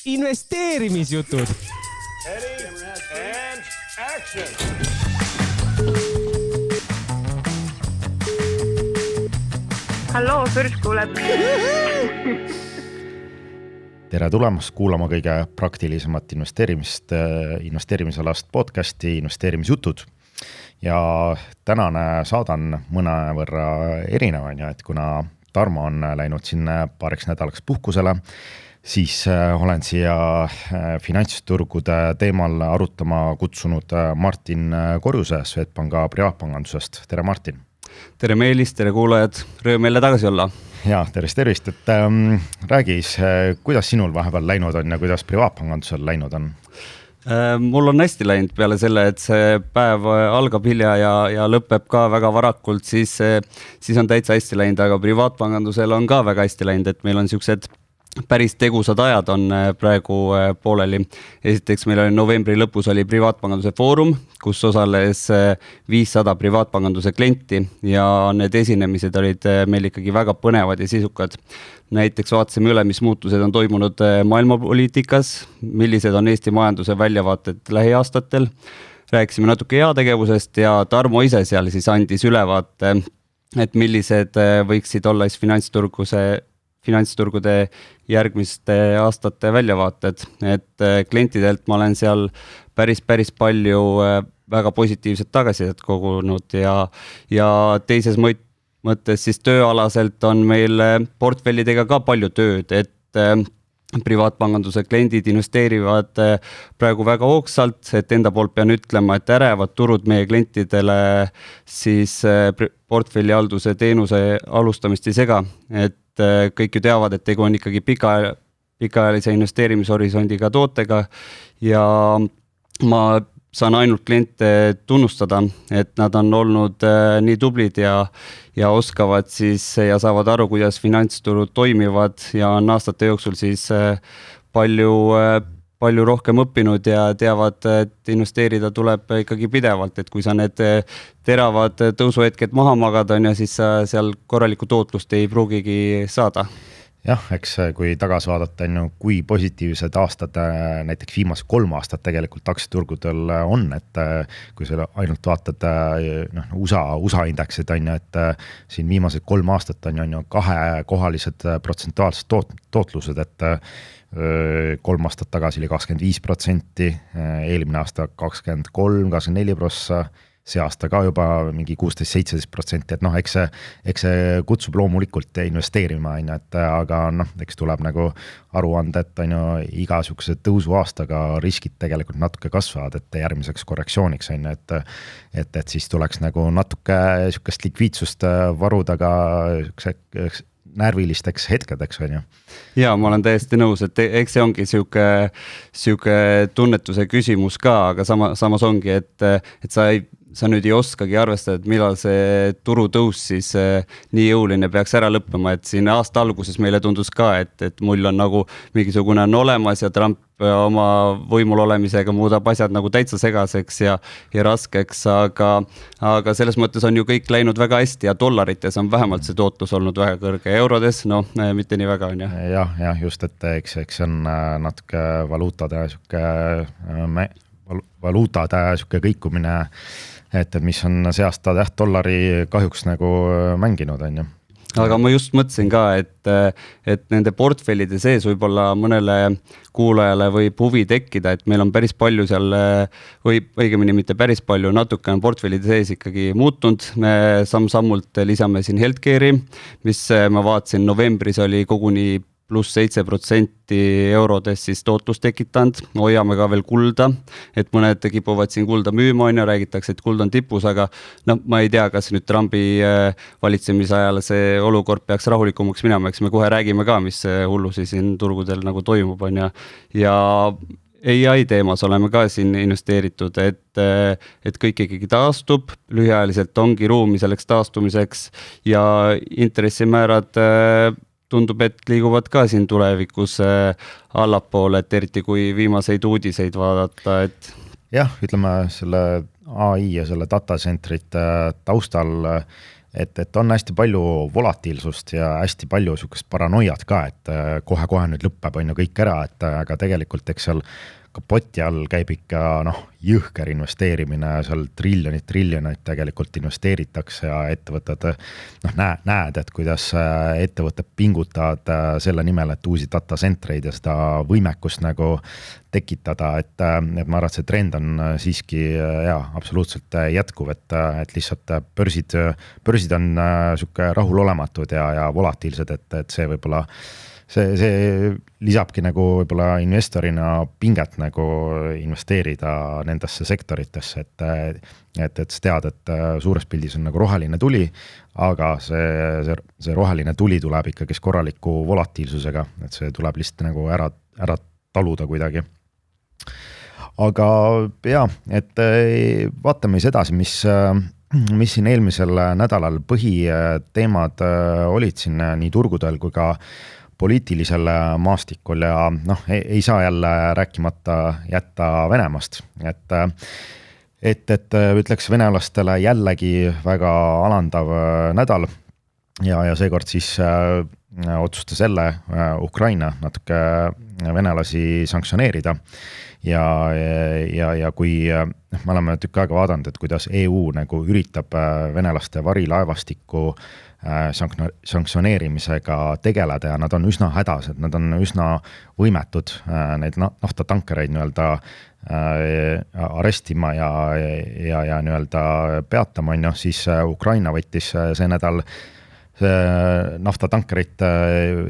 investeerimisjutud. And action. Halloo, Sõrs kuuleb. Tere tulemast kuulama kõige praktilisemat investeerimisalast podcasti Investeerimisjutud. Ja tänane saadan mõnevõrra erinevaid, et kuna Tarmo on läinud sinna paariks nädalaks puhkusele, siis olen siia finantsturgude teemal arutama kutsunud Martin Korjuse Swedbanka privaatpangandusest. Tere Martin! Tere Meelis, tere kuulajad, rõõm jälle tagasi olla. Ja, tervist. Et räägis, kuidas sinul vahepeal läinud on ja kuidas privaatpangandusel läinud on? Mul on hästi läinud peale selle, et see päev algab hilja ja lõpeb ka väga varakult, siis on täitsa hästi läinud, aga privaatpangandusel on ka väga hästi läinud, et meil on siuksed päris tegusad ajad on praegu pooleli. Esiteks meil oli novembri lõpus oli privaatpanganduse foorum, kus osales 500 privaatpanganduse klienti ja need esinemised olid meil ikkagi väga põnevad ja sisukad. Näiteks vaatasime üle, mis muutused on toimunud maailmapoliitikas, millised on Eesti majanduse väljavaated lähiaastatel. Rääkisime natuke heategevusest ja Tarmo ise seal siis andis ülevaate, et millised võiksid olla siis finantsturgude järgmiste aastate väljavaated, et klientidelt ma olen seal päris palju väga positiivset tagasisidet kogunud ja teises mõttes siis tööalaselt on meil portfellidega ka palju tööd, et privaatpanganduse kliendid investeerivad praegu väga hoogsalt, et enda poolt pean ütlema, et ärevad turud meie klientidele siis portfellihalduse teenuse alustamist ei sega, et kõik ju teavad, et tegu on ikkagi pikaajalise investeerimishorisondiga tootega ja ma saan ainult kliente tunnustada, et nad on olnud nii tublid ja oskavad siis ja saavad aru, kuidas finantsturud toimivad ja on aastate jooksul siis palju rohkem õppinud ja teavad, et investeerida tuleb ikkagi pidevalt, et kui sa need teravad tõusuhetked maha magad on ja siis sa seal korralikku tootlust ei pruugigi saada. Jah, eks kui tagasi vaadata, kui positiivsed aastad, näiteks viimased 3 aastat tegelikult aktsiaturgudel on, et kui sa ainult vaatad USA indeksid, et siin viimased 3 aastat on 2-kohalised protsentuaalsed tootlused, et 3 aastat tagasi oli 25%, eelmine aasta 23-24%, see aasta ka juba mingi 16-17%, et eks see kutsub loomulikult investeerima, aga eks tuleb nagu aru anda, et iga sukse tõusu aastaga riskid tegelikult natuke kasvavad, et järgmiseks korrektsiooniks, et siis tuleks nagu natuke sukest likviidsust varuda ka närvilisteks hetkedeks, on ju. Ja ma olen täiesti nõus, et eks see ongi siuke tunnetuse küsimus ka, aga samas ongi, et sa nüüd ei oskagi arvestada, et millal see turutõus siis nii jõuline peaks ära lõppema, et siin aasta alguses meile tundus ka, et mull on nagu mingisugune on olemas ja Trump oma võimul olemisega muudab asjad nagu täitsa segaseks ja raskeks, aga selles mõttes on ju kõik läinud väga hästi ja dollarites on vähemalt see tootlus olnud väga kõrge, eurodes, mitte nii väga on. Jah, just, et eks on natuke valuutade kõikumine, et mis on see aasta dollari kahjuks nagu mänginud, on ju. Aga ma just mõtlesin ka, et nende portfellide sees võib-olla mõnele kuulajale võib huvi tekkida, et meil on päris palju seal, või õigemini mitte päris palju, natuke on portfellide sees ikkagi muutunud. Me samm-sammult lisame siin healthcare'i, mis ma vaatasin novembris oli koguni pluss 7% eurodes siis tootlust tekitanud, hoiame ka veel kulda, et mõned kipuvad siin kulda müüma ja räägitakse, et kuld on tipus, aga ma ei tea, kas nüüd Trumpi valitsemise ajal see olukord peaks rahulikumaks minema, eks me kohe räägime ka, mis hullusi siin turgudel nagu toimub on ja AI teemas oleme ka siin investeeritud, et kõik ikkagi taastub, lühiajaliselt ongi ruumi selleks taastumiseks ja intressimäärad tundub, et liiguvad ka siin tulevikus allapoole, et eriti kui viimaseid uudiseid vaadata, et jah, ütleme selle AI ja selle datacentrite taustal et on hästi palju volatiilsust ja hästi palju sihukest paranoiat ka, et kohe-kohe nüüd lõpeb on ju kõik ära, et aga tegelikult eks seal ka poti all käib ikka jõhker investeerimine, seal triljonid tegelikult investeeritakse ja ettevõtted näed, et kuidas ettevõtted pingutavad selle nimel, et uusi datacentreid ja seda võimekust nagu tekitada, et ma arvan, et see trend on siiski absoluutselt jätkuv, et lihtsalt börsid on sihuke rahulolematud ja volatiilsed, et see võib-olla see lisabki nagu võib-olla investorina pinget nagu investeerida nendesse sektoritesse, et sa tead, et suures pildis on nagu roheline tuli, aga see roheline tuli tuleb ikkagi korraliku volatiilsusega, et see tuleb lihtsalt nagu ära taluda kuidagi. Aga et vaatame siis edasi, mis siin eelmisel nädalal põhiteemad olid siin nii turgudel kui ka poliitilisel maastikul ja ei saa jälle rääkimata jätta Venemaast, et ütleks venelastele jällegi väga alandav nädal ja seekord siis otsustas jälle Ukraina natuke venelasi sanktsioneerida ja kui me oleme tükk aega vaadanud, et kuidas EU nagu üritab venelaste varilaevastikku sanktsioneerimisega tegeleda ja nad on üsna hädas, et nad on üsna võimetud neid naftatankereid nii-öelda arestima ja nii-öelda peatama, siis Ukraina võttis see nädal naftatankerit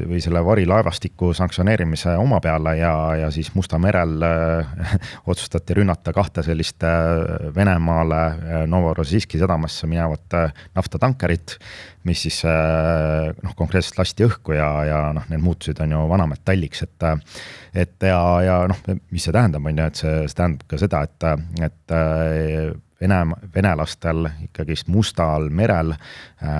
või selle varilaevastiku sanktsioneerimise oma peale ja siis Musta merel otsustati rünnata 2 sellist Venemaale Novorossijski sadamasse minevat naftatankerit, mis siis konkreetselt lasti õhku ja need muutusid on ju vanametalliks, et mis see tähendab, on ju, et see tähendab ka seda, et venelastel ikkagi Mustal merel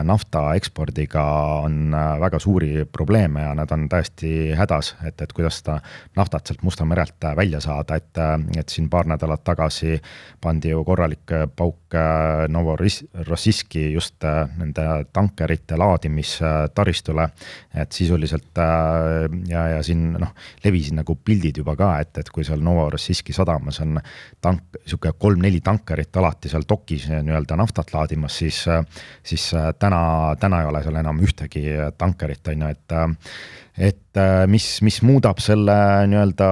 nafta ekspordiga on väga suuri probleeme ja nad on täiesti hädas, et kuidas seda naftat sealt Musta merelt välja saada, et siin paar nädalat tagasi pandi ju korralik pauk Novorossijski just nende tankerite laadimistaristule, et sisuliselt ja siin levisid nagu pildid juba ka, et kui seal Novorossijski sadamas on sihuke 3-4 tankerit alati seal dokis nii-öelda naftat laadimas, siis täna ei ole seal enam ühtegi tankerit, on ju, et mis muudab selle nii-öelda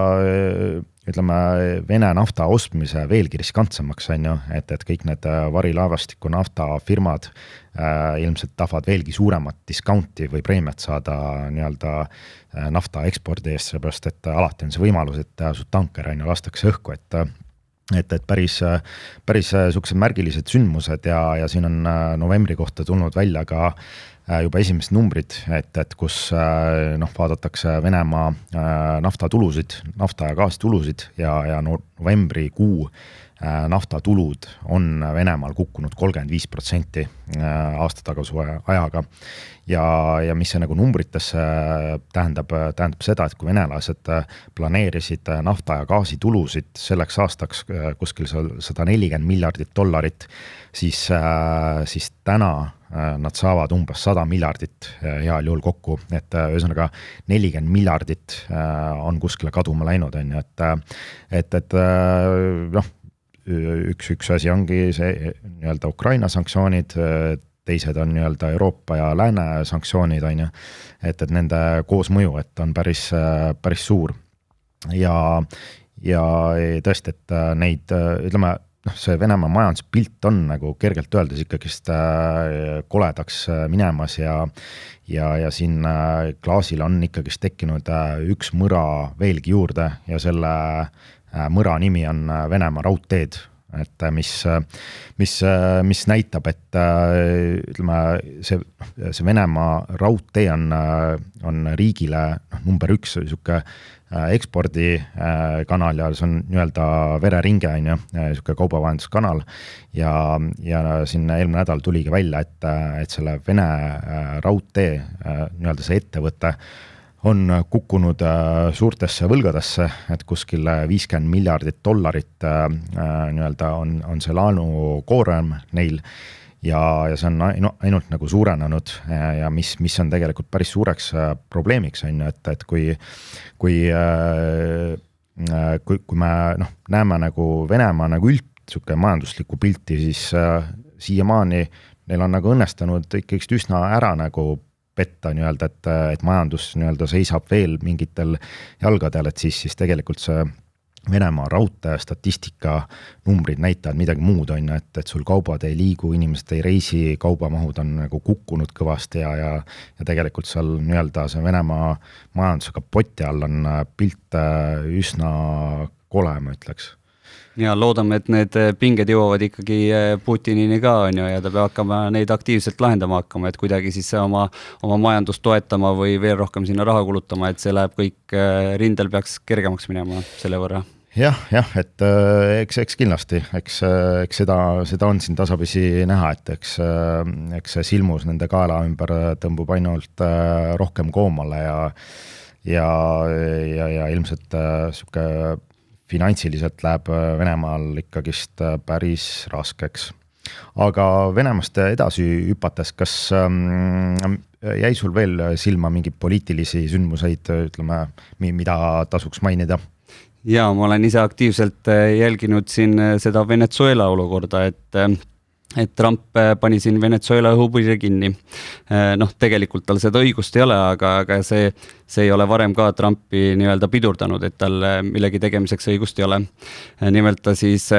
ütleme Vene nafta ostmise veelgi riskantsemaks, on ju, et kõik need varilaevastiku naftafirmad ilmselt tahavad veelgi suuremat discounti või preemiat saada nii-öelda nafta ekspordi eest, sellepärast et alati on see võimalus, et su tanker on ju lastakse õhku, et päris sukesed märgilised sündmused ja siin on novembri kohta tulnud välja ka juba esimesed numbrid, et kus vaadatakse Venemaa naftatulusid, nafta ja gaasitulusid ja novembrikuu naftatulud on Venemaal kukkunud 35% aastataguse ajaga ja mis see nagu numbritesse tähendab seda, et kui venelased planeerisid nafta ja gaasitulusid selleks aastaks kuskil $140 miljardit, siis täna nad saavad umbes $100 miljardit heal juhul kokku, et ühesõnaga 40 miljardit on kuskile kaduma läinud, on ju, et üks asi ongi see nii-öelda Ukraina sanktsioonid, teised on nii-öelda Euroopa ja Lääne sanktsioonid, on ju, et nende koosmõju, et on päris suur ja tõesti, et neid ütleme, see Venemaa majanduspilt on nagu kergelt öeldes ikkagist koledaks minemas ja siin klaasil on ikkagist tekkinud üks mõra veelgi juurde ja selle mõra nimi on Venemaa raudteed, et mis näitab, et ütleme, see Venemaa raudtee on riigile number 1 sihuke ekspordikanal ja see on nii-öelda vereringe, on ju, sihuke kaubavahenduskanal ja siin eelmine nädal tuligi välja, et selle Vene raudtee nii-öelda see ettevõte on kukkunud suurtesse võlgadesse, et kuskil $50 miljardit nii-öelda on see laenukoorem neil ja see on ainult nagu suurenenud ja mis on tegelikult päris suureks probleemiks on ju, et kui me näeme nagu Venemaa nagu siuke majanduslikku pilti, siis siiamaani neil on nagu õnnestunud ikkagi üsna ära nagu petta nii-öelda, et majandus nii-öelda seisab veel mingitel jalgadel, et siis tegelikult see Venemaa raudtee statistika numbrid näitavad midagi muud on ju, et sul kaubad ei liigu, inimesed ei reisi, kaubamahud on nagu kukkunud kõvasti ja tegelikult seal nii-öelda see Venemaa majandusega poti all on pilt üsna kole, ma ütleks. Ja loodame, et need pinged jõuavad ikkagi Putinini ka on ju, ja ta peab hakkama neid aktiivselt lahendama hakkama, et kuidagi siis oma majandust toetama või veel rohkem sinna raha kulutama, et see läheb kõik rindel peaks kergemaks minema selle võrra. Jah, et eks kindlasti, eks seda on siin tasapisi näha, et eks see silmus nende kaela ümber tõmbub ainult rohkem koomale ja ilmselt siuke finantsiliselt läheb Venemaal ikkagist päris raskeks. Aga Venemaast edasi hüpates, kas jäi sul veel silma mingi poliitilisi sündmuseid, ütleme, mida tasuks mainida? Ja ma olen ise aktiivselt jälginud siin seda Venezuela olukorda, et Trump pani siin Venezuela õhupõhja kinni. Tegelikult tal seda õigust ei ole, aga see ei ole varem ka Trumpi nii-öelda pidurdanud, et tal millegi tegemiseks õigust ei ole. Nimelt ta siis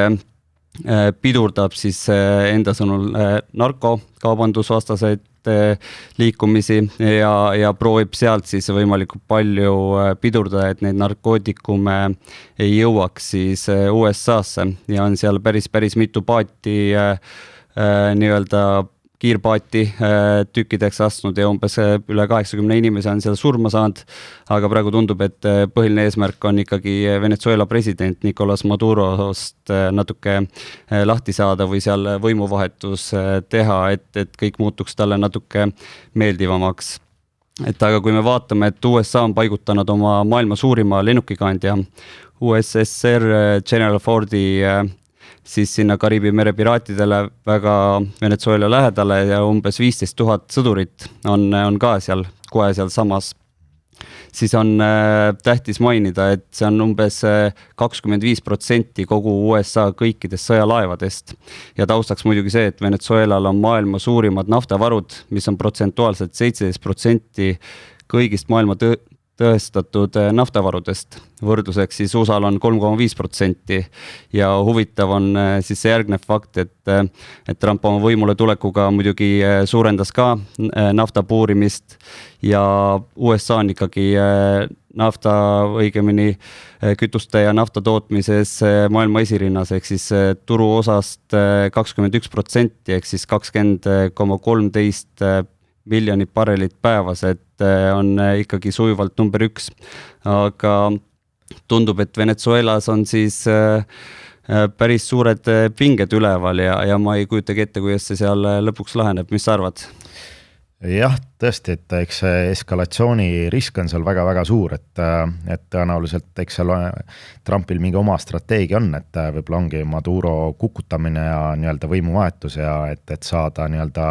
pidurdab siis enda sõnul narkokaubandusvastaseid liikumisi ja proovib sealt siis võimalikult palju pidurdada, et neid narkootikume ei jõuaks siis USA-sse ja on seal päris mitu paati nii-öelda kiirpaati tükkideks astnud ja umbes üle 80 inimese on seal surma saanud, aga praegu tundub, et põhiline eesmärk on ikkagi Venezuela president Nicolas Madurost natuke lahti saada või seal võimuvahetus teha, et kõik muutuks talle natuke meeldivamaks. Aga kui me vaatame, et USA on paigutanud oma maailma suurima lennukikandja USSR General Fordi siis sinna Kariibi mere piraatidele väga Venezuela lähedale ja umbes 15 000 sõdurit on ka seal kohe seal samas. Siis on tähtis mainida, et see on umbes 25% kogu USA kõikidest sõjalaevadest. Ja taustaks muidugi see, et Venezuelal on maailma suurimad naftavarud, mis on protsentuaalselt 17% kõigist maailma tõestatud naftavarudest. Võrdluseks siis USAl on 3,5% ja huvitav on siis see järgnev fakt, et Trump oma võimule tulekuga muidugi suurendas ka nafta puurimist ja USA on ikkagi nafta õigemini kütuste ja nafta tootmises maailma esirinnas, ehk siis turu osast 21%, ehk siis 20,13 miljonit barrelit päevas, et on ikkagi sujuvalt number 1. Aga tundub, et Venezuelas on siis päris suured pinged üleval ja ma ei kujutagi ette, kuidas see seal lõpuks laheneb. Mis sa arvad? Jah, tõesti, et eks see eskalatsiooni risk on seal väga-väga suur, et tõenäoliselt eks seal Trumpil mingi oma strateegia on, et võib-olla ongi Maduro kukutamine ja nii-öelda võimuvahetus ja et saada nii-öelda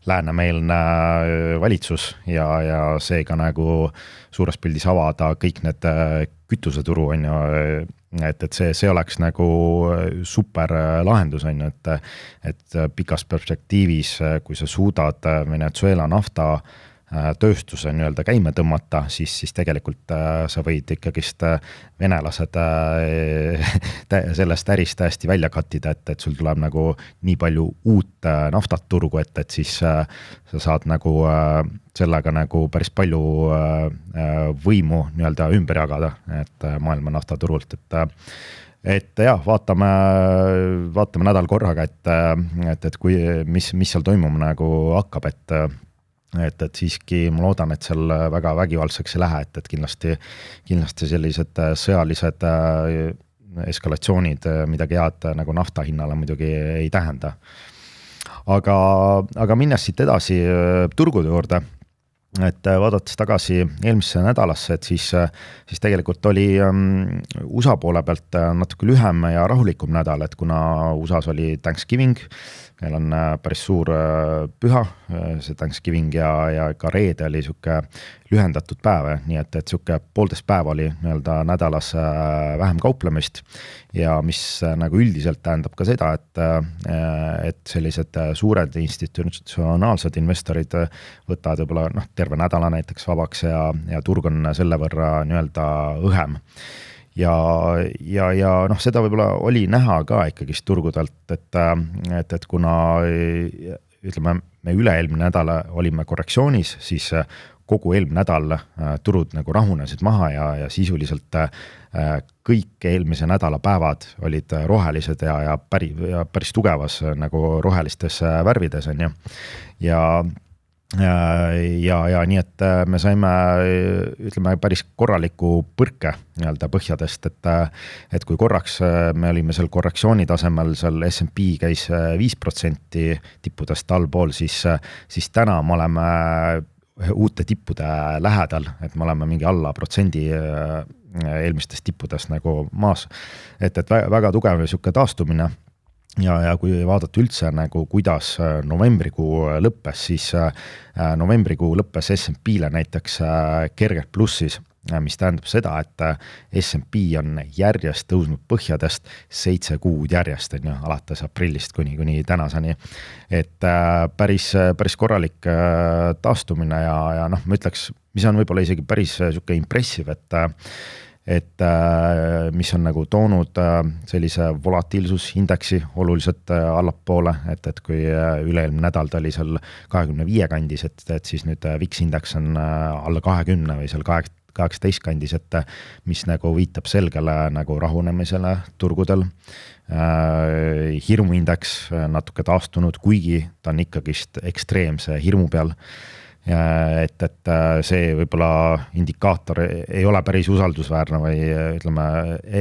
läänemeelne valitsus ja seega nagu suures pildis avada kõik need kütuseturu on ju, et see oleks nagu super lahendus on ju, et pikas perspektiivis, kui sa suudad Venezuela nafta tööstuse nii-öelda käima tõmmata, siis tegelikult sa võid ikkagist venelased sellest ärist täiesti välja kattida, et sul tuleb nagu nii palju uut naftat turgu, et siis sa saad nagu sellega nagu päris palju võimu nii-öelda ümber jagada, et maailma naftaturult, et jah, vaatame nädal korraga, et kui, mis seal toimuma nagu hakkab, et siiski ma loodan, et seal väga vägivaldseks ei lähe, et kindlasti sellised sõjalised eskalatsioonid midagi head nagu nafta hinnale muidugi ei tähenda. Aga minnes siit edasi turgude juurde, et vaadates tagasi eelmisse nädalasse, et siis tegelikult oli USA poole pealt natuke lühem ja rahulikum nädal, et kuna USAs oli Thanksgiving, meil on päris suur püha, see Thanksgiving ja ka reede oli siuke lühendatud päev, nii et siuke 1,5 päeva oli nii-öelda nädalas vähem kauplemist ja mis nagu üldiselt tähendab ka seda, et sellised suured institutsionaalsed investorid võtavad võib-olla terve nädala näiteks vabaks ja turg on selle võrra nii-öelda õhem. Ja seda võib-olla oli näha ka ikkagist turgudelt, et kuna ütleme, me üle-eelmine nädal olime korrektsioonis, siis kogu eelmine nädal turud nagu rahunesid maha ja sisuliselt kõik eelmise nädala päevad olid rohelised ja päris tugevas nagu rohelistes värvides on ju. Ja nii, et me saime, ütleme, päris korraliku põrke nii-öelda põhjadest, et kui korraks me olime seal korrektsiooni tasemel, seal S&P käis 5% tippudest allpool, siis täna me oleme uute tippude lähedal, et me oleme mingi alla protsendi eelmistest tippudest nagu maas, et väga tugev siuke taastumine. Ja kui vaadata üldse nagu kuidas novembrikuu lõppes, siis novembrikuu lõppes S&P-le näiteks kergelt plussis, mis tähendab seda, et S&P on järjest tõusnud põhjadest 7 kuud järjest, alates aprillist kuni tänaseni. Et päris korralik taastumine ja ma ütleks, mis on võib-olla isegi päris siuke impressive, et mis on nagu toonud sellise volatiilsusindeksi oluliselt allapoole, et kui üle-eelmine nädal ta oli seal 25 kandis, et siis nüüd VIX indeks on alla 20 või seal 18 kandis, et mis nagu viitab selgele nagu rahunemisele turgudel. Hirmuindeks natuke taastunud, kuigi ta on ikkagist ekstreemse hirmu peal. Et see võib-olla indikaator ei ole päris usaldusväärne või ütleme,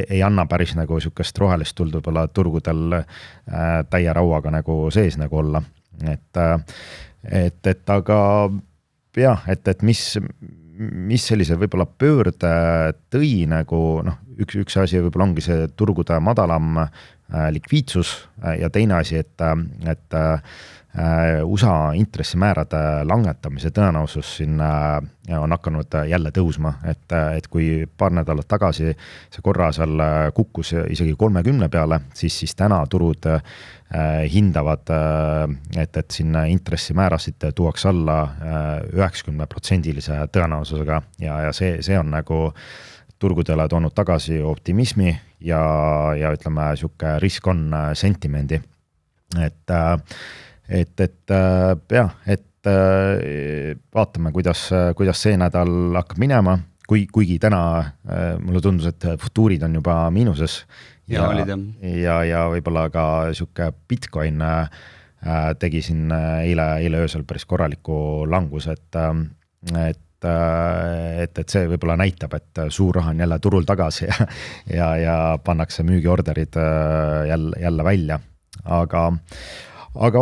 ei anna päris nagu siukest rohelist tuld võib-olla turgudel täie rauaga nagu sees nagu olla. Et aga jah, et mis sellise võib-olla pöörde tõi nagu üks asi võib-olla ongi see turgude madalam likviidsus ja teine asi, et USA intressimäärade langetamise tõenäosus siin on hakanud jälle tõusma, et kui paar nädalat tagasi see korra seal kukkus isegi 30 peale, siis täna turud hindavad, et sinna intressimäärasid tuuaks alla 90% tõenäosusega ja see on nagu turgudele toonud tagasi optimismi ja ütleme siuke risk on sentimendi, et vaatame, kuidas see nädal hakkab minema, kuigi täna mulle tundus, et futuurid on juba miinuses ja võib-olla ka siuke Bitcoin tegi siin eile öösel päris korraliku langus, et see võib-olla näitab, et suur raha on jälle turul tagasi ja pannakse müügiorderid jälle välja, aga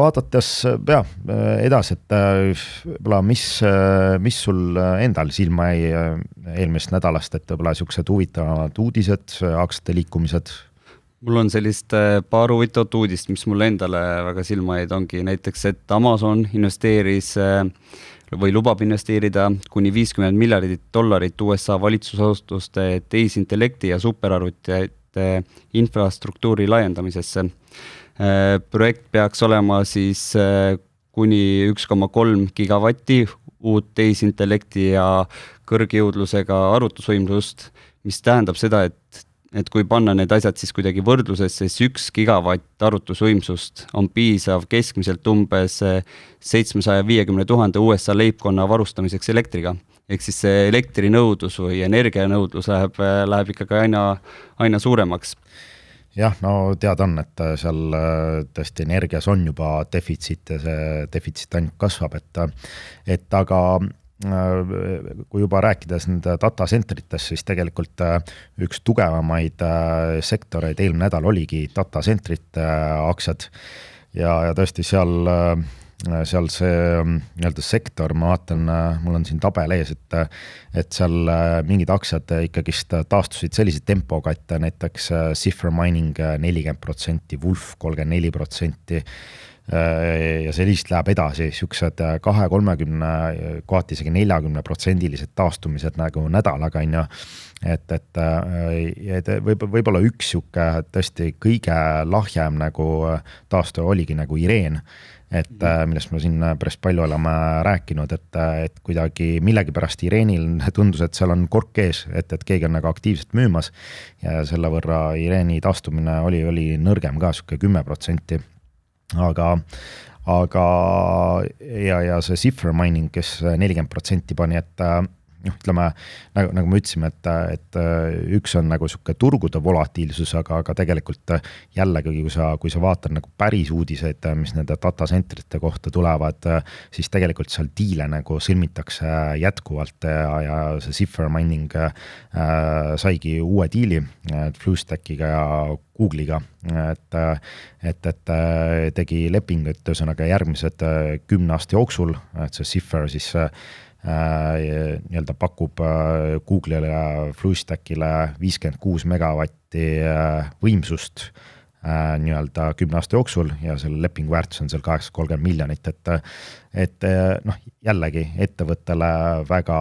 vaadates edasi, et võib-olla mis sul endal silma jäi eelmist nädalast, et võib-olla siuksed huvitavad uudised, aktsiate liikumised? Mul on sellist paar huvitavat uudist, mis mulle endale väga silma jäid, ongi näiteks, et Amazon investeeris või lubab investeerida kuni $50 miljardit USA valitsusasutuste tehisintellekti ja superarvutite infrastruktuuri laiendamisesse. Projekt peaks olema siis kuni 1,3 gigavatti uut tehisintellekti ja kõrgjõudlusega arvutusvõimsust, mis tähendab seda, et kui panna need asjad siis kuidagi võrdlusesse, siis 1 gigavatt arvutusvõimsust on piisav keskmiselt umbes 750 000 USA leibkonna varustamiseks elektriga. Ehk siis see elektrinõudlus või energianõudlus läheb ikkagi aina suuremaks. Jah, no teada on, et seal tõesti energias on juba defitsiit ja see defitsiit ainult kasvab, et aga kui juba rääkides nende datacentritest, siis tegelikult üks tugevamaid sektoreid eelmine nädal oligi datacentrite aktsiad ja tõesti seal seal see nii-öelda sektor, ma vaatan, mul on siin tabel ees, et seal mingid aktsiad ikkagist taastusid sellise tempoga, et näiteks Cipher Mining 40%, Wolf 34%, ja see list läheb edasi, siuksed 20-30, kohati isegi 40% taastumised nagu nädalaga, on ju. Et võib-olla üks siuke tõesti kõige lahjem nagu taastuja oligi nagu Ireen, et millest me siin päris palju oleme rääkinud, et kuidagi millegipärast Ireenil tundus, et seal on kork ees, et keegi on nagu aktiivselt müümas ja selle võrra Ireeni taastumine oli nõrgem ka, siuke 10%. Aga ja see Cipher Mining, kes 40% pani, et ütleme, nagu me ütlesime, et üks on nagu siuke turgude volatiilsus, aga tegelikult jällegi, kui sa vaatad nagu päris uudiseid, mis nende data centerite kohta tulevad, siis tegelikult seal diile nagu sõlmitakse jätkuvalt ja see Cipher Mining saigi uue diili Fluestackiga ja Google'iga, et tegi lepingut ühesõnaga järgmised 10 aasta jooksul, et see Cipher siis nii-öelda pakub Google'ile ja Fluestackile 56 megavatti võimsust nii-öelda 10 aasta jooksul ja selle lepingu väärtus on seal 830 miljonit, et noh, jällegi ettevõttele väga,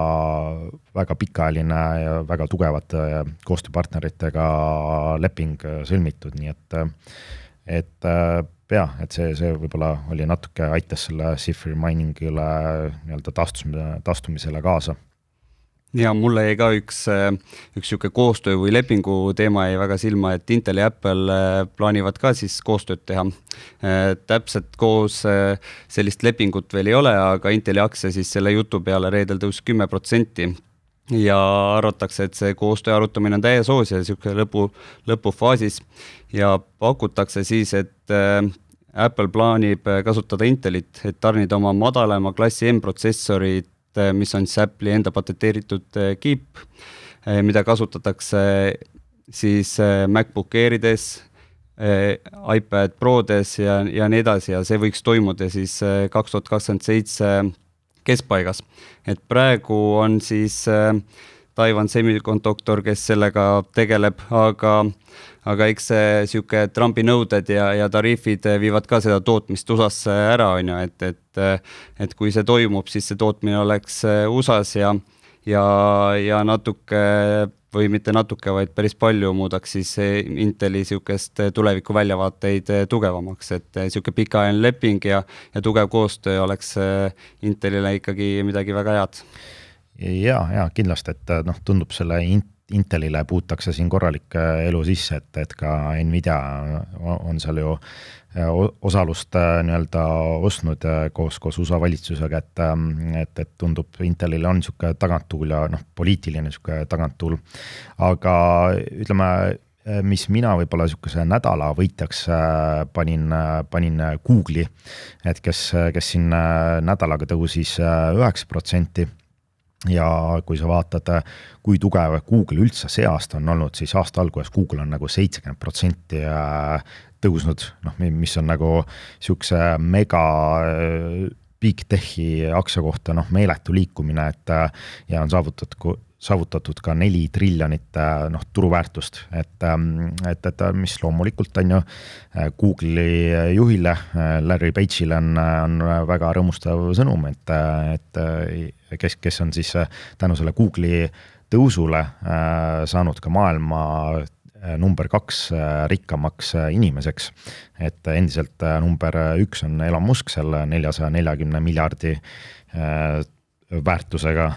väga pikaajaline ja väga tugevate koostööpartneritega leping sõlmitud, nii et see võib-olla oli natuke aitas selle Cipher Miningile nii-öelda taastumisele kaasa. Ja mulle jäi ka üks siuke koostöö või lepingu teema jäi väga silma, et Intel ja Apple plaanivad ka siis koostööd teha. Täpselt koos sellist lepingut veel ei ole, aga Inteli aktsia siis selle jutu peale reedel tõus 10%. Ja arvatakse, et see koostöö arutamine on täies hoos ja siuke lõpufaasis ja pakutakse siis, et Apple plaanib kasutada Intelit, et tarnida oma madalama klassi M-protsessorid, mis on siis Apple'i enda patenteeritud kiip, mida kasutatakse siis MacBook Airides, iPad Prodes ja nii edasi ja see võiks toimuda siis 2027 keskpaigas. Et praegu on siis Taiwan Semiconductor, kes sellega tegeleb, aga eks see siuke Trumpi nõuded ja tariifid viivad ka seda tootmist USAsse ära, on ju, et kui see toimub, siis see tootmine oleks USAs ja natuke või mitte natuke, vaid päris palju muudaks siis Inteli siukest tuleviku väljavaateid tugevamaks, et siuke pikaajaline leping ja tugev koostöö oleks Intelile ikkagi midagi väga head. Ja kindlasti, et tundub selle Intelile puutakse siin korralik elu sisse, et ka Nvidia on seal ju osalust nii-öelda ostnud koos USA valitsusega, et tundub Intelile on siuke taganttuul ja poliitiline siuke taganttuul. Aga ütleme, mis mina võib-olla siukese nädala võitjaks panin Google'i, et kes siin nädalaga tõusis 9%. Ja kui sa vaatad, kui tugev Google üldse see aasta on olnud, siis aasta alguses Google on nagu 70% tõusnud, mis on nagu siukse mega big techi aktsia kohta meeletu liikumine, et ja on saavutatud ka 4 triljonit turuväärtust, et mis loomulikult on ju Google'i juhile, Larry Page'ile on väga rõõmustav sõnum, et kes on siis tänu selle Google'i tõusule saanud ka maailma number 2 rikkamaks inimeseks, et endiselt number 1 on Elon Musk seal 440 miljardi väärtusega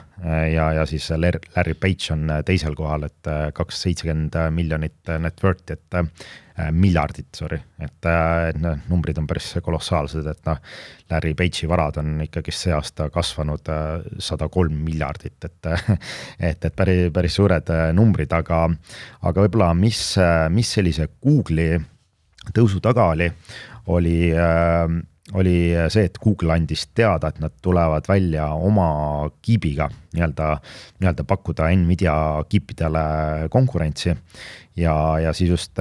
ja siis Larry Page on teisel kohal, et 270 miljonit net worth, et miljardit, et numbrid on päris kolossaalsed, et Larry Page'i varad on ikkagi see aasta kasvanud 103 miljardit, et päris suured numbrid, aga võib-olla mis sellise Google'i tõusu taga oli see, et Google andis teada, et nad tulevad välja oma kiibiga nii-öelda pakkuda Nvidia kiipidele konkurentsi ja siis just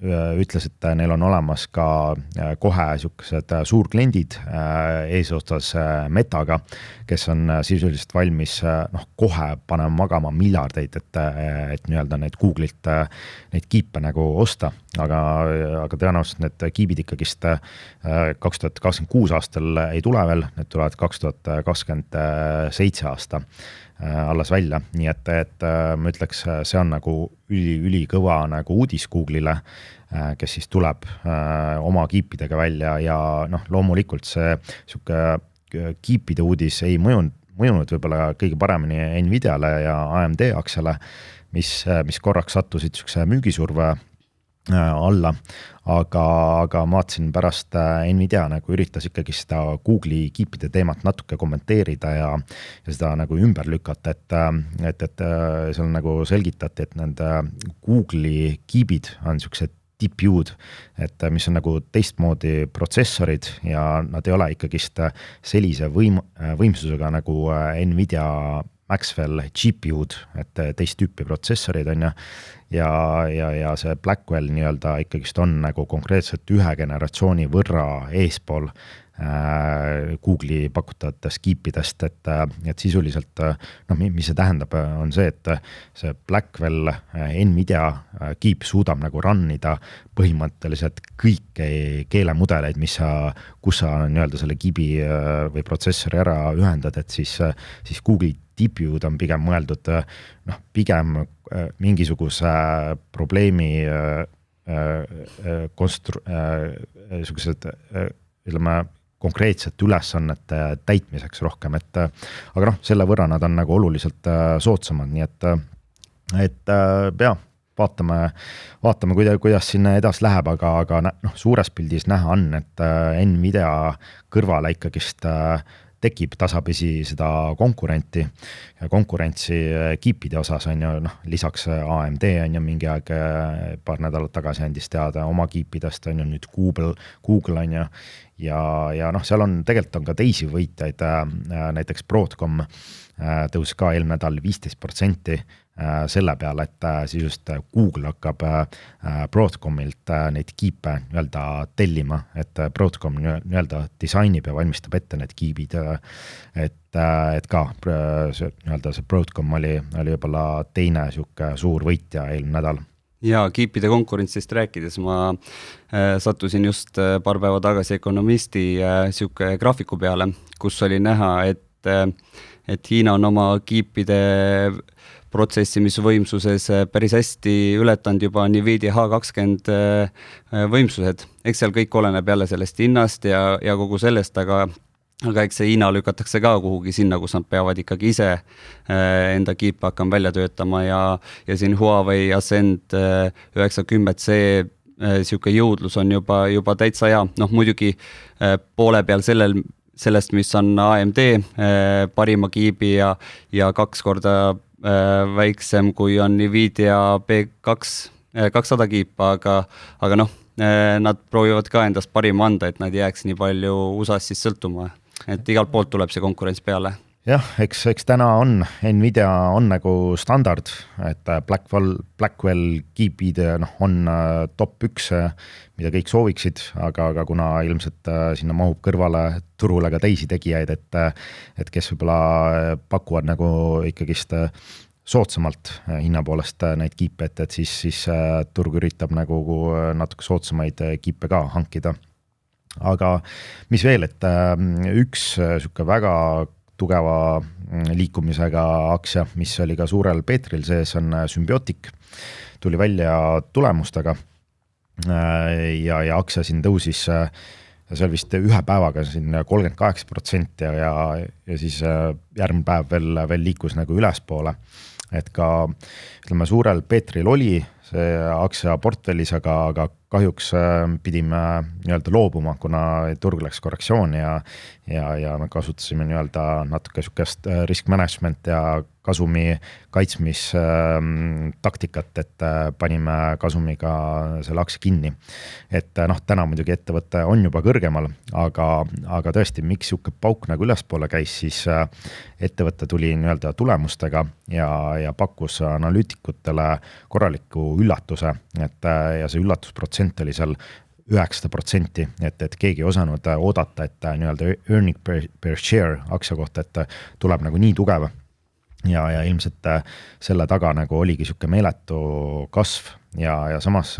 ütles, et neil on olemas ka kohe niisugused suurkliendid eesotsas Metaga, kes on sisuliselt valmis kohe panema magama miljardeid, et nii-öelda need Google'ilt neid kiipe nagu osta, aga tõenäoliselt need kiibid ikkagist 2026 aastal ei tule veel, need tulevad 2027 aasta alles välja, nii et ma ütleks, see on nagu ülikõva nagu uudis Google'ile, kes siis tuleb oma kiipidega välja ja loomulikult see kiipide uudis ei mõjunud võib-olla kõige paremini Nvidiale ja AMD aktsiale, mis korraks sattusid niisuguse müügisurve alla, aga ma vaatasin pärast Nvidia nagu üritas ikkagi seda Google'i kiipide teemat natuke kommenteerida ja seda nagu ümber lükata, et seal nagu selgitati, et nende Google'i kiibid on niisugused TPU-d, et mis on nagu teistmoodi protsessorid ja nad ei ole ikkagist sellise võimsusega nagu Nvidia Maxwell GPU-d, et teist tüüpi protsessorid on ja see Blackwell nii-öelda ikkagist on nagu konkreetselt ühe generatsiooni võrra eespool Google'i pakutavatest kiipidest, et sisuliselt, mis see tähendab, on see, et see Blackwell Nvidia kiip suudab nagu runnida põhimõtteliselt kõiki keelemudeleid, kus sa nii-öelda selle kiibi või protsessori ära ühendad, et siis Google'i TPU-d on pigem mõeldud pigem mingisuguse probleemi ütleme konkreetsete ülesannete täitmiseks rohkem, aga selle võrra nad on nagu oluliselt soodsamad, nii et vaatame kuidas siin edasi läheb, aga suures pildis näha on, et Nvidia kõrvale ikkagist tekib tasapisi seda konkurentsi kiipide osas on ju, lisaks AMD on ju mingi aeg paar nädalat tagasi andis teada oma kiipidest on ju nüüd Google on ju ja seal on tegelikult on ka teisi võitjaid, näiteks Broadcom tõus ka eelmine nädal 15% selle peale, et siis just Google hakkab Broadcomilt neid kiipe nii-öelda tellima, et Broadcom nii-öelda disainib ja valmistab ette need kiibid, et ka nii-öelda see Broadcom oli võib-olla teine niisugune suur võitja eelmine nädal. Ja kiipide konkurentsist rääkides ma sattusin just paar päeva tagasi Economisti siuke graafiku peale, kus oli näha, et Hiina on oma kiipide protsessimisvõimsuses päris hästi ületanud juba Nvidia H20 võimsused. Eks seal kõik oleneb jälle sellest hinnast ja kogu sellest, aga eks see Hiina lükatakse ka kuhugi sinna, kus nad peavad ikkagi ise enda kiipe hakkama välja töötama ja siin Huawei Ascend 910C siuke jõudlus on juba täitsa hea. Muidugi poole peal sellest, mis on AMD parima kiibi ja 2 korda väiksem kui on Nvidia B200 kiip, aga nad proovivad ka endast parima anda, et nad jääks nii palju USA-s siis sõltuma, et igalt poolt tuleb see konkurents peale. Jah, eks täna on Nvidia on nagu standard, et Blackwell kiipid on top 1, mida kõik sooviksid, aga kuna ilmselt sinna mahub kõrvale turule ka teisi tegijaid, et kes võib-olla pakuvad nagu ikkagist soodsamalt hinna poolest neid kiipe, et siis turg üritab nagu natuke soodsamaid kiipe ka hankida. Aga mis veel, et üks niisugune väga tugeva liikumisega aktsia, mis oli ka suurel Peetril sees, on Symbiotic. Tuli välja tulemustega ja aktsia siin tõusis seal vist ühe päevaga siin 38% ja siis järgmine päev veel liikus nagu ülespoole. Et ka ütleme, suurel Peetril oli see aktsia portfellis, aga kahjuks pidime nii-öelda loobuma, kuna turg läks korrektsiooni ja me kasutasime nii-öelda natuke sukest risk management ja kasumi kaitsmistaktikat, et panime kasumiga selle aktsia kinni. Et noh, täna muidugi ettevõte on juba kõrgemal, aga tõesti, miks sihuke pauk nagu ülespoole käis, siis ettevõte tuli nii-öelda tulemustega ja pakkus analüütikutele korraliku üllatuse, ja see üllatusprotsent oli seal 9%, et keegi ei osanud oodata, et nii-öelda earning per share aktsia kohta, et tuleb nagu nii tugev ja ilmselt selle taga nagu oligi sihuke meeletu kasv ja samas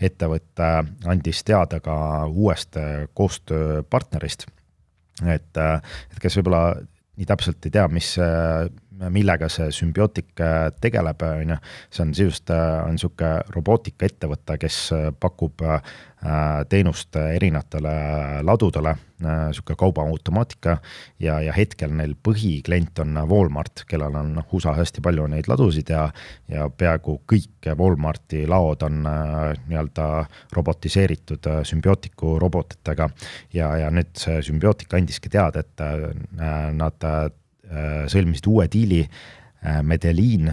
ettevõte andis teada ka uuest koostööpartnerist, et kes võib-olla nii täpselt ei tea, millega see Symbiotic tegeleb, see on sisust on sihuke robootikaettevõte, kes pakub teenust erinevatele ladudele, sihuke kaubaautomaatika ja hetkel neil põhiklient on Walmart, kellel on USA hästi palju neid ladusid ja peaaegu kõik Walmarti laod on nii-öelda robotiseeritud Symbioticu robotitega ja nüüd see Symbiotic andiski teada, et nad sõlmisid uue diili Medellin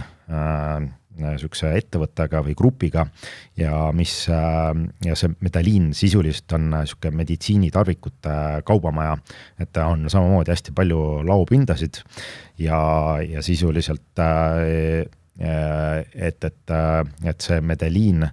sükse ettevõttega või grupiga ja see Medellin sisuliselt on sihuke meditsiinitarvikute kaubamaja, et on samamoodi hästi palju laopindasid ja sisuliselt et see Medellin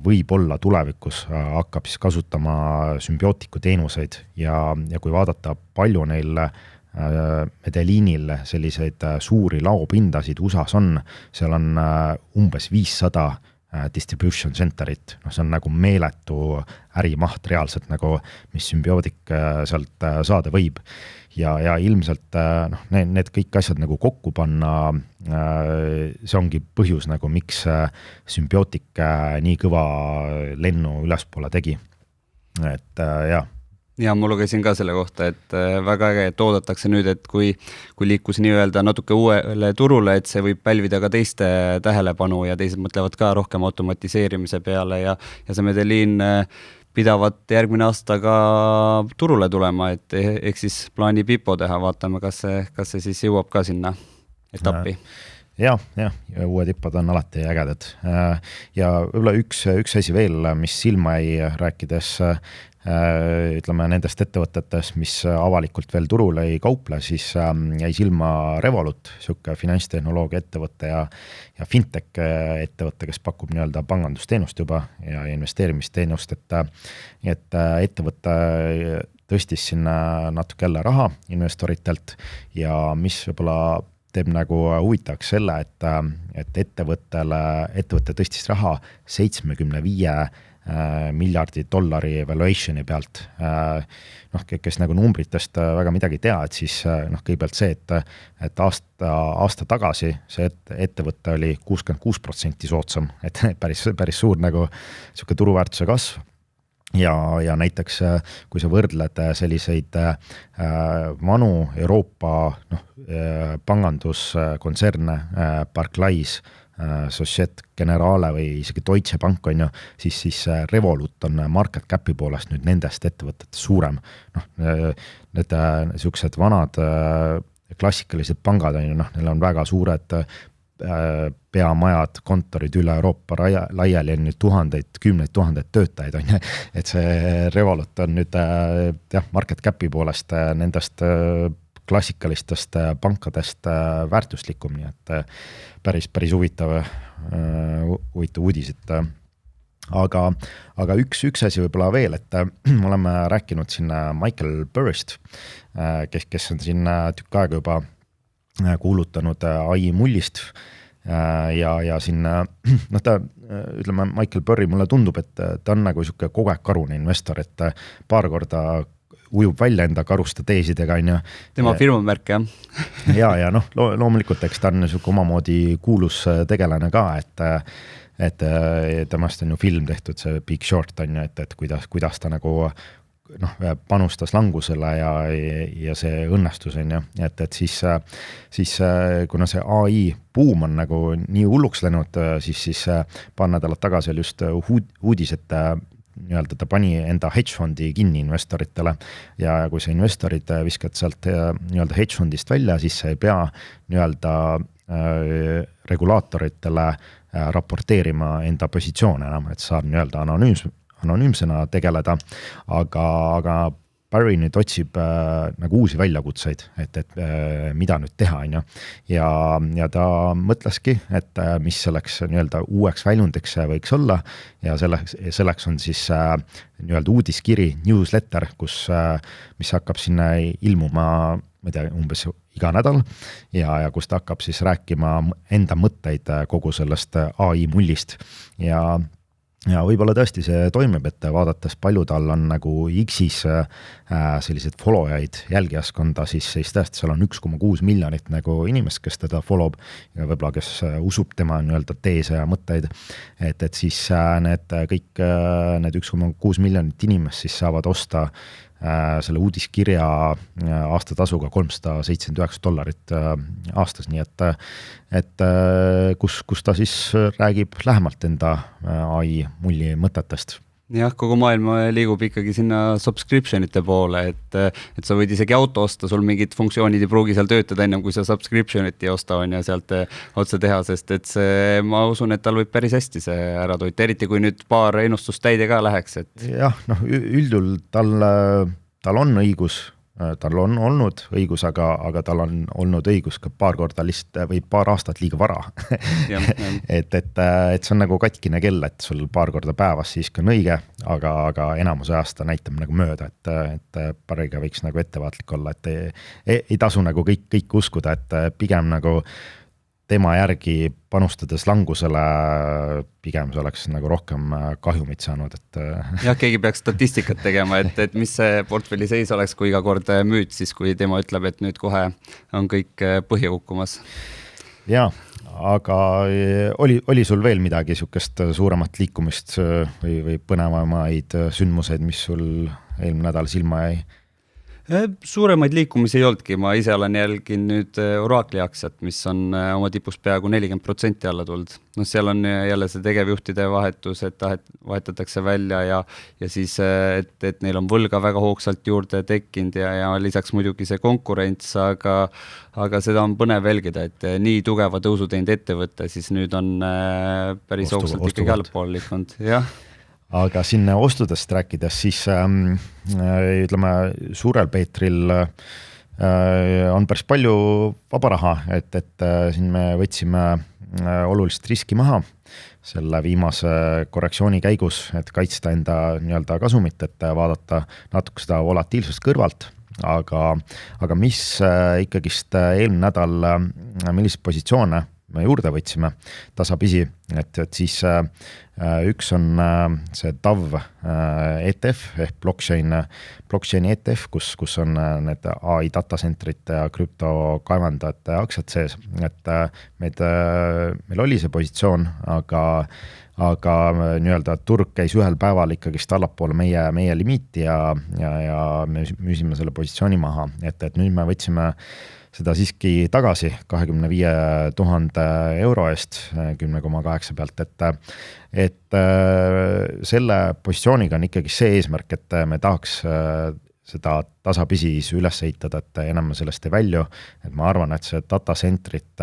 võib-olla tulevikus hakkab siis kasutama Symbioticu teenuseid ja kui vaadata palju neil Medellinil selliseid suuri laopindasid USAs on, seal on umbes 500 distribution centerit, see on nagu meeletu ärimaht reaalselt nagu, mis Symbiotic sealt saada võib ja ilmselt need kõik asjad nagu kokku panna, see ongi põhjus nagu, miks Symbiotic nii kõva lennu ülespoole tegi, et jah. Ja ma lugesin ka selle kohta, et väga äge, et oodatakse nüüd, et kui liikus nii-öelda natuke uuele turule, et see võib pälvida ka teiste tähelepanu ja teised mõtlevad ka rohkem automatiseerimise peale ja see Medellin pidavat järgmine aasta ka turule tulema, et ehk siis plaani Pipo teha, vaatame, kas see siis jõuab ka sinna etappi. Ja uued tippad on alati ägedad ja võib-olla üks asi veel, mis silma ei rääkides ütleme nendest ettevõtetest, mis avalikult veel turule ei kauple, siis jäi silma Revolut, sihuke finantstehnoloogia ettevõte ja fintech ettevõte, kes pakub nii-öelda pangandusteenust juba ja investeerimisteenust, et ettevõte tõstis sinna natuke jälle raha investoritelt ja mis võib-olla teeb nagu huvitavaks selle, et ettevõte tõstis raha 75 miljardi dollari valuationi pealt. Kes nagu numbritest väga midagi tea, et siis kõigepealt see, et aasta tagasi see ettevõte oli 66% soodsam, et päris suur nagu sihuke turuväärtuse kasv. Ja näiteks, kui sa võrdled selliseid vanu Euroopa panganduskontserne, Barclays, Societe Generale või isegi Deutsche Bank on ju, siis Revolut on market cap'i poolest nüüd nendest ettevõtetest suurem. Need siuksed vanad klassikalised pangad on ju, neil on väga suured peamajad, kontorid üle Euroopa laiali on nüüd kümneid tuhandeid töötajaid on ju, et see Revolut on nüüd market cap'i poolest nendest klassikalistest pankadest väärtuslikum, nii et päris huvitav uudis, aga üks asi võib-olla veel, et me oleme rääkinud siin Michael Burryst, kes on siin tükk aega juba kuulutanud AI mullist ja siin ütleme Michael Burry, mulle tundub, et ta on nagu sihuke kogu aeg karune investor, et paar korda ujub välja enda karuste teesidega on ju. Tema firmamärk jah. ja loomulikult, eks ta on sihuke omamoodi kuulus tegelane ka, et temast on ju film tehtud, see Big Short on ju, et kuidas ta nagu panustas langusele ja see õnnestus on ju, et siis kuna see AI buum on nagu nii hulluks läinud, siis paar nädalat tagasi oli just uudis, et nii-öelda ta pani enda hedge fondi kinni investoritele ja kui sa investorid viskad sealt nii-öelda hedge fondist välja, siis sa ei pea nii-öelda regulaatoritele raporteerima enda positsioone enam, et saad nii-öelda anonüümsena tegeleda, aga Barry nüüd otsib nagu uusi väljakutseid, et mida nüüd teha, on ju. Ja ta mõtleski, et mis selleks nii-öelda uueks väljundiks võiks olla ja selleks on siis nii-öelda uudiskiri, newsletter, mis hakkab sinna ilmuma, ma ei tea, umbes iga nädal ja kus ta hakkab siis rääkima enda mõtteid kogu sellest AI mullist ja võib-olla tõesti see toimib, et vaadates palju tal on nagu X-is selliseid follow-jaid jälgijaskonda, siis tõesti seal on 1,6 miljonit nagu inimest, kes teda follow ja võib-olla kes usub tema nii-öelda teese ja mõtteid, et siis kõik need 1,6 miljonit inimest siis saavad osta selle uudiskirja aastatasuga $379 aastas, nii et kus ta siis räägib lähemalt enda AI mulli mõtetest. Jah, kogu maailm liigub ikkagi sinna subscriptionite poole, et sa võid isegi auto osta, sul mingid funktsioonid ei pruugi seal töötada ennem, kui sa subscriptionit ei osta on ja sealt otse teha, sest et see, ma usun, et tal võib päris hästi see ära toita, eriti kui nüüd paar ennustust täide ka läheks. Jah, üldjuhul tal on õigus, tal on olnud õigus, aga tal on olnud õigus ka paar korda või paar aastat liiga vara. et see on nagu katkine kell, et sul paar korda päevas siiski on õige, aga enamuse aasta näitab nagu mööda, et Barryga võiks nagu ettevaatlik olla, et ei tasu nagu kõik uskuda, et pigem nagu tema järgi panustades langusele pigem see oleks nagu rohkem kahjumit saanud, et jah, keegi peaks statistikat tegema, et mis see portfelli seis oleks, kui iga kord müüd, siis kui tema ütleb, et nüüd kohe on kõik põhja kukkumas. Jaa, aga oli sul veel midagi sihukest suuremat liikumist või põnevamaid sündmuseid, mis sul eelmine nädal silma jäi? Suuremaid liikumisi ei olnudki, ma ise olen jälginud nüüd Oracle'i aktsiat, mis on oma tipus peaaegu 40% alla tulnud. No seal on jälle see tegevjuhtide vahetus, et vahetatakse välja ja siis, et neil on võlga väga hoogsalt juurde tekkinud ja lisaks muidugi see konkurents, aga seda on põnev jälgida, et nii tugeva tõusu teinud ettevõtte, siis nüüd on päris hoogsalt ikkagi allpool liikunud, jah. Aga sinna ostudest rääkides, siis ütleme, Suurel Peetril on päris palju vaba raha, et siin me võtsime olulist riski maha selle viimase korrektsiooni käigus, et kaitsta enda nii-öelda kasumit, et vaadata natuke seda volatiilsust kõrvalt, aga mis ikkagist eelmine nädal, millised positsioone me juurde võtsime tasapisi, et siis üks on see TAV ETF ehk blockchain ETF, kus on need AI datacentrite ja krüptokaevandajate aktsiad sees, et meil oli see positsioon, aga nii-öelda turg käis ühel päeval ikkagist allapoole meie limiiti ja me müüsime selle positsiooni maha, et nüüd me võtsime seda siiski tagasi 25,000 euro eest 10,8 pealt, et selle positsiooniga on ikkagi see eesmärk, et me tahaks seda tasapisi üles ehitada, et enam me sellest ei välju, et ma arvan, et see datacentrid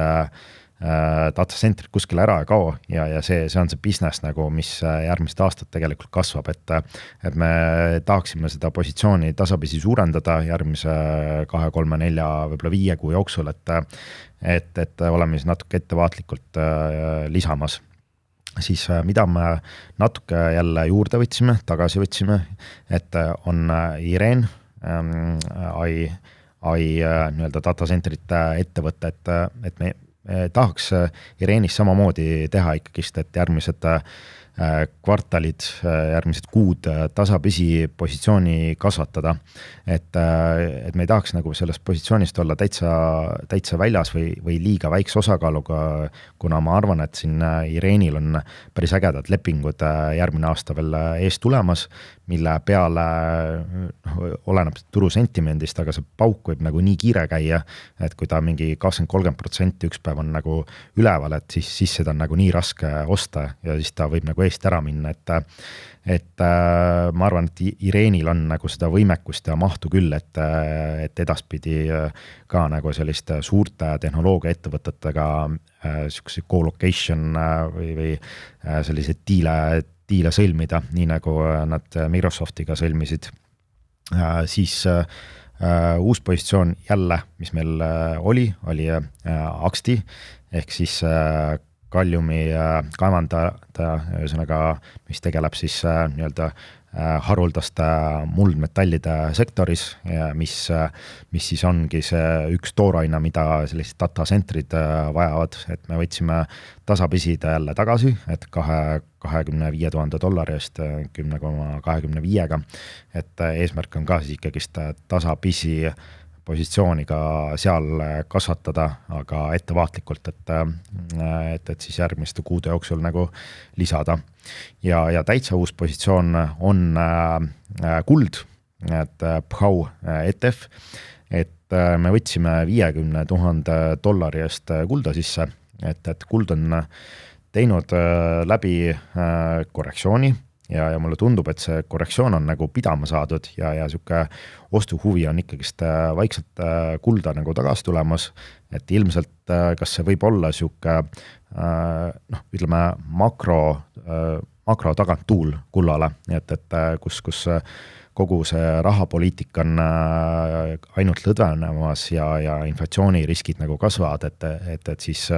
kuskil ära ei kao ja see on see business nagu, mis järgmist aastat tegelikult kasvab, et me tahaksime seda positsiooni tasapisi suurendada järgmise 2, 3, 4, võib-olla 5 kuu jooksul, et oleme siis natuke ettevaatlikult lisamas. Siis mida me natuke jälle juurde võtsime, tagasi võtsime, et on Ireen, AI nii-öelda datacentrite ettevõtte, et me tahaks Ireenis samamoodi teha ikkagist, et järgmised kvartalid, järgmised kuud tasapisi positsiooni kasvatada, et me ei tahaks nagu sellest positsioonist olla täitsa väljas või liiga väikse osakaaluga, kuna ma arvan, et siin Ireenil on päris ägedad lepingud järgmine aasta veel ees tulemas, mille peale oleneb turu sentimendist, aga see pauk võib nagu nii kiire käia, et kui ta mingi 20-30% üks päev on nagu üleval, et siis seda on nagu nii raske osta ja siis ta võib nagu eest ära minna, et ma arvan, et Irenil on nagu seda võimekust ja mahtu küll, et edaspidi ka nagu selliste suurte tehnoloogiaettevõtetega sihukese co-location või selliseid diile sõlmida, nii nagu nad Microsoftiga sõlmisid. Siis uus positsioon jälle, mis meil oli Axti ehk siis Galliumi kaevandaja, ühesõnaga, mis tegeleb siis nii-öelda haruldaste muldmetallide sektoris, mis siis ongi see üks tooraina, mida sellised datacentrid vajavad, et me võtsime tasapisi ta jälle tagasi, et $25,000 eest 10,25-ga, et eesmärk on ka siis ikkagist tasapisi positsiooni ka seal kasvatada, aga ettevaatlikult, et siis järgmiste kuude jooksul nagu lisada. Ja täitsa uus positsioon on kuld, et PHAU ETF, et me võtsime $50,000 eest kulda sisse, et kuld on teinud läbi korrektsiooni, ja mulle tundub, et see korrektsioon on nagu pidama saadud ja sihuke ostuhuvi on ikkagist vaikselt kulda nagu tagasi tulemas, et ilmselt kas see võib olla sihuke ütleme makro taganttuul kullale, et kus kogu see rahapoliitika on ainult lõdvenemas ja inflatsiooniriskid nagu kasvavad, et siis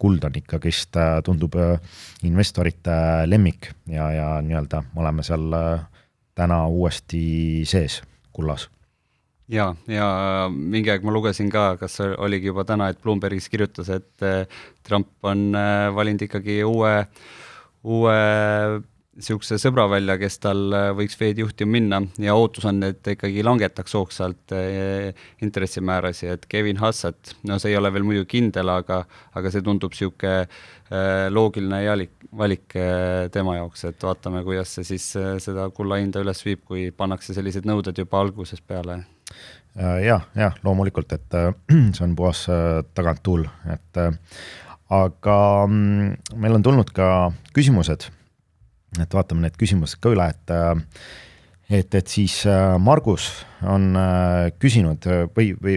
kuld on ikkagist tundub investorite lemmik ja nii-öelda me oleme seal täna uuesti sees kullas. Ja mingi aeg ma lugesin ka, kas oligi juba täna, et Bloombergis kirjutas, et Trump on valinud ikkagi uue sihukese sõbra välja, kes tal võiks Fed juhtima minna ja ootus on, et ikkagi langetaks hoogsalt intressimäärasid, et Kevin Hassett, no see ei ole veel muidu kindel, aga see tundub sihuke loogiline valik tema jaoks, et vaatame, kuidas see siis seda kulla hinda üles viib, kui pannakse sellised nõuded juba alguses peale. Ja, loomulikult, et see on puhas taganttuul, aga meil on tulnud ka küsimused, et vaatame need küsimused ka üle, et siis Margus on küsinud või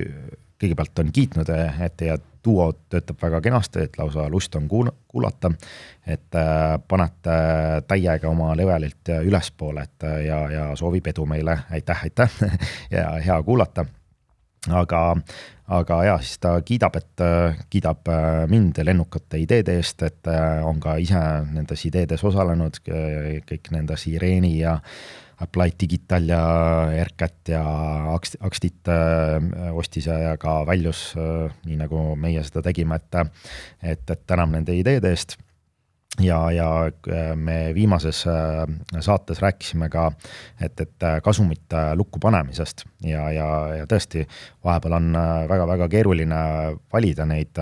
kõigepealt on kiitnud, et teie duo töötab väga kenasti, et lausa lust on kuulata, et panete täiega oma levelilt ülespoole, et ja soovib edu meile, aitäh ja hea kuulata. Aga ja, siis ta kiidab mind lennukate ideede eest, et on ka ise nendes ideedes osalenud, kõik nendes Ireni ja Applied Digital ja ERCAT ja Axtit ostis ja ka väljus, nii nagu meie seda tegime, et täname nende ideede eest. Ja me viimases saates rääkisime ka, et kasumit lukku panemisest ja tõesti vahepeal on väga-väga keeruline valida neid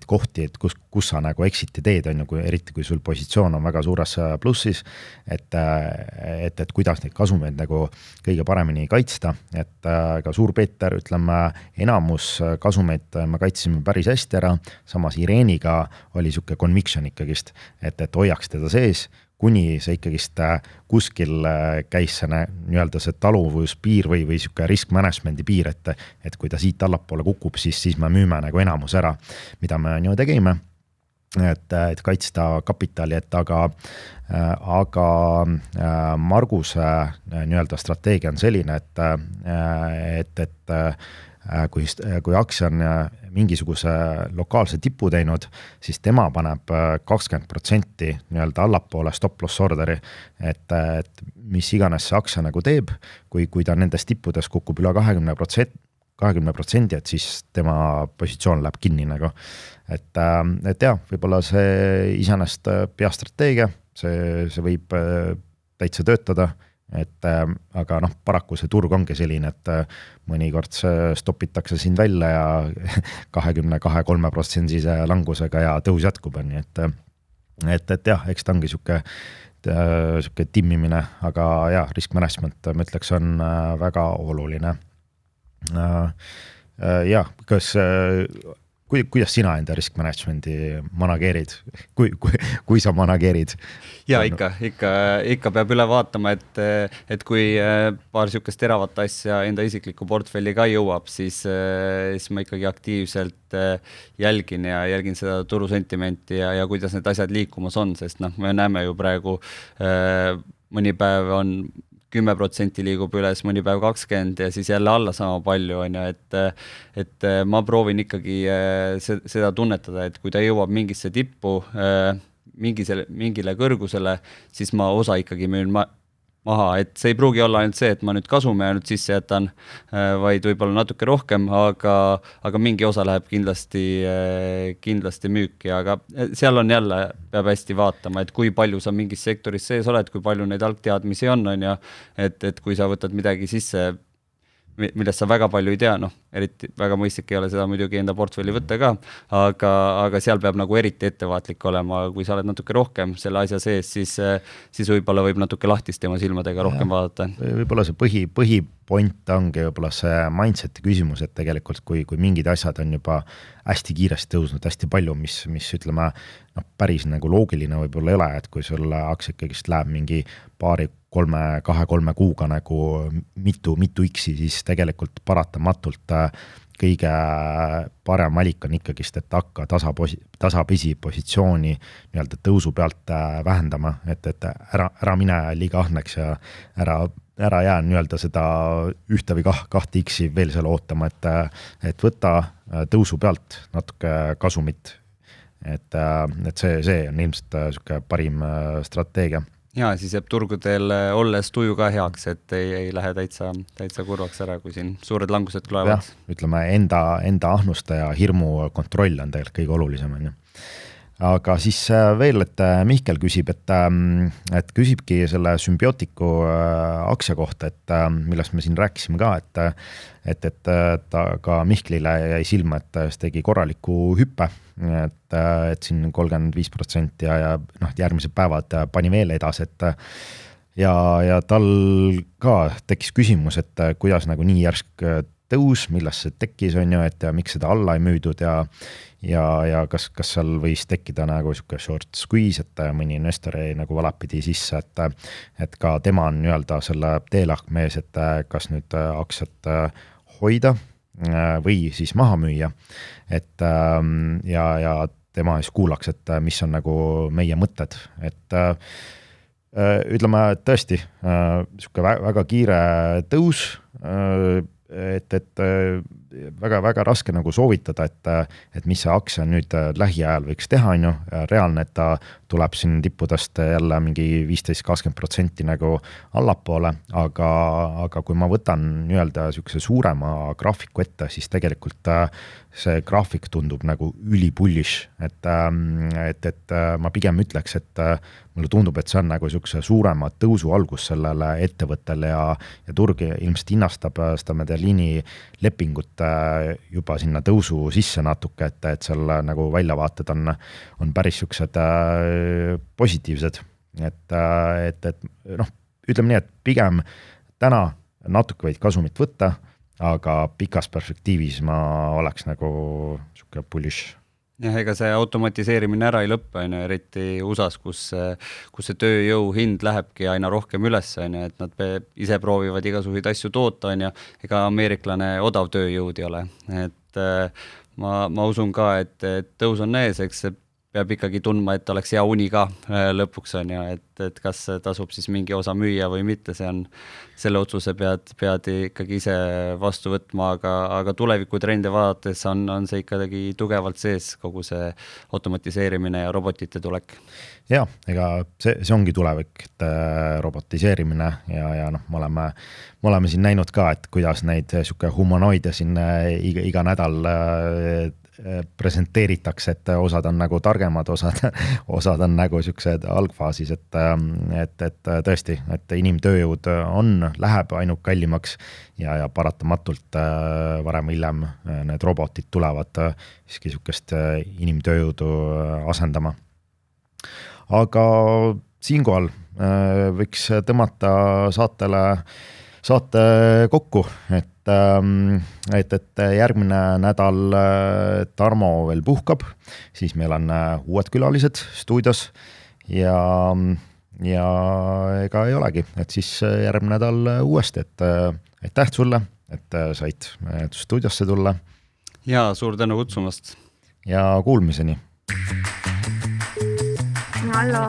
kohti, et kus sa nagu exit'i teed, on ju, eriti kui sul positsioon on väga suures plussis, et kuidas neid kasumeid nagu kõige paremini kaitsta, et ka Suur-Peeter, ütleme, enamus kasumeid me kaitsime päris hästi ära, samas Ireniga oli sihuke conviction ikkagist, et hoiaks teda sees, kuni see ikkagist kuskil käis see nii-öelda see taluvuspiir või sihuke risk management'i piir, et kui ta siit allapoole kukub, siis me müüme nagu enamus ära, mida me ju tegime, et kaitsta kapitali, aga Marguse nii-öelda strateegia on selline, et kui aktsia on mingisuguse lokaalse tipu teinud, siis tema paneb 20% nii-öelda allapoole stop-loss orderi, et mis iganes see aktsia nagu teeb, kui ta nendes tippudes kukub üle 20%, et siis tema positsioon läheb kinni nagu. Et jah, võib-olla see iseenesest peastrateegia, see võib täitsa töötada, aga paraku see turg ongi selline, et mõnikord see stopitakse sind välja ja 22-3% langusega ja tõus jätkub, nii et jah, eks ta ongi sihuke timmimine, aga jah, risk management, ma ütleks, on väga oluline. Jah, kas kuidas sina enda risk management'i manageerid, kui sa manageerid? Ja ikka peab üle vaatama, et kui paar sihukest teravat asja enda isikliku portfelli ka jõuab, siis ma ikkagi aktiivselt jälgin seda turusentimenti ja kuidas need asjad liikumas on, sest me näeme ju praegu mõni päev on 10% liigub üles, mõni päev 20% ja siis jälle alla sama palju, on ju, et ma proovin ikkagi seda tunnetada, et kui ta jõuab mingisse tippu, mingile kõrgusele, siis ma osa ikkagi müün maha, et see ei pruugi olla ainult see, et ma nüüd kasumi ainult sisse jätan, vaid võib-olla natuke rohkem, aga mingi osa läheb kindlasti müüki, aga seal on jälle, peab hästi vaatama, et kui palju sa mingis sektoris sees oled, kui palju neid algteadmisi on ja et kui sa võtad midagi sisse, millest sa väga palju ei tea, eriti väga mõistlik ei ole seda muidugi enda portfelli võtta ka, aga seal peab nagu eriti ettevaatlik olema, kui sa oled natuke rohkem selle asja sees, siis võib-olla võib natuke lahtist tema silmadega rohkem vaadata. Võib-olla see põhipoint ongi võib-olla see mindset'i küsimus, et tegelikult kui mingid asjad on juba hästi kiiresti tõusnud hästi palju, mis ütleme, päris nagu loogiline võib-olla ei ole, et kui sul aktsia ikkagist läheb mingi 2-3 kuuga nagu mitu X-i, siis tegelikult paratamatult kõige parem valik on ikkagist, et hakka tasapisi positsiooni nii-öelda tõusu pealt vähendama, et ära mine liiga ahneks ja ära jää nii-öelda seda 1 või 2 X-i veel seal ootama, et võta tõusu pealt natuke kasumit. Et see on ilmselt selline parim strateegia. Ja siis jääb turgudel olles tuju ka heaks, et ei lähe täitsa kurvaks ära, kui siin suured langused tulevad. Ütleme, enda ahnuste ja hirmu kontroll on tegelikult kõige olulisem. Aga siis veel, et Mihkel küsib, et küsibki selle Symbioticu aktsia kohta, millest me siin rääkisime ka, et ta ka Mihklile jäi silma, et tegi korraliku hüppe, et siin 35% ja järgmised päevad pani veel edas, ja tal ka tekkis küsimus, et kuidas nagu nii järsk tõus, millest see tekkis, on ju, et miks seda alla ei müüdud ja kas seal võis tekkida nagu selline short squeeze, et mõni investor ei nagu valapidi sisse, et ka tema on nii-öelda selle teelahkmees, et kas nüüd aktsiat hoida või siis maha müüa, et ja tema siis kuulaks, et mis on nagu meie mõtted, et ütleme tõesti selline väga kiire tõus, et väga raske nagu soovitada, et mis see aktsia nüüd lähiajal võiks teha, on ju, reaalne, et ta tuleb siin tippudest jälle mingi 15-20% nagu allapoole, aga kui ma võtan nii-öelda selline suurema graafiku ette, siis tegelikult see graafik tundub nagu ülipullish, et ma pigem ütleks, et mulle tundub, et see on nagu selline suurema tõusu algus sellele ettevõttele ja turg ilmselt hinnastab seda Medellini lepingut juba sinna tõusu sisse natuke, et seal nagu väljavaated on päris sellised positiivsed, et ütleme nii, et pigem täna natuke võid kasumit võtta, aga pikas perspektiivis ma oleks nagu selline bullish. Jah, ega see automatiseerimine ära ei lõppe, eriti USAs, kus see tööjõu hind lähebki aina rohkem üles, et nad ise proovivad igasuguseid asju toota, ega ameeriklane odav tööjõud ei ole. Et ma usun ka, et tõus on ees, eks see peab ikkagi tundma, et oleks hea uni ka lõpuks, et kas tasub siis mingi osa müüa või mitte, selle otsuse pead ikkagi ise vastu võtma, aga tulevikutrende vaadates on see ikkagi tugevalt sees, kogu see automatiseerimine ja robotite tulek. Ja, ega see ongi tulevik, et robotiseerimine ja me oleme siin näinud ka, et kuidas neid selline humanoide siin iga nädal presenteeritakse, et osad on nagu targemad, osad on nagu sellised algfaasis, et tõesti, et inimtööjõud läheb ainult kallimaks ja paratamatult varem hiljem need robotid tulevad siiski sellist inimtööjõudu asendama. Aga siinkohal võiks tõmmata saate kokku, et et järgmine nädal Tarmo veel puhkab, siis meil on uued külalised stuudios ja ega ei olegi, et siis järgmine nädal uuesti, et aitäh sulle, et said stuudiosse tulla. Ja suur tänu kutsumast. Ja kuulmiseni. Hallo.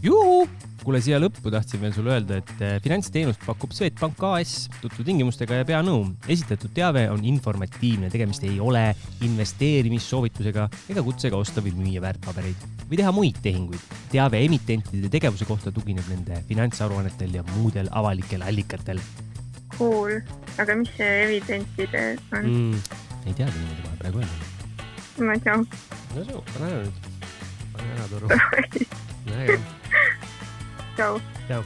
Juhu! Kuule, siia lõppu tahtsin veel sulle öelda, et finantsteenust pakub Swedbank AS tutvu tingimustega ja peanõu. Esitatud teave on informatiivne, tegemist ei ole investeerimissoovitusega ega kutsega osta või müüa väärtpabereid või teha muid tehinguid. Teave emitentide tegevuse kohta tugineb nende finantsaruannetel ja muudel avalikel allikatel. Cool. Aga mis see evidentide on? Ei teagi niimoodi kohe praegu öelda. Ma ei tea. No suu, pane ära nüüd. Pane ära toru. Näe. Ciao. Ciao.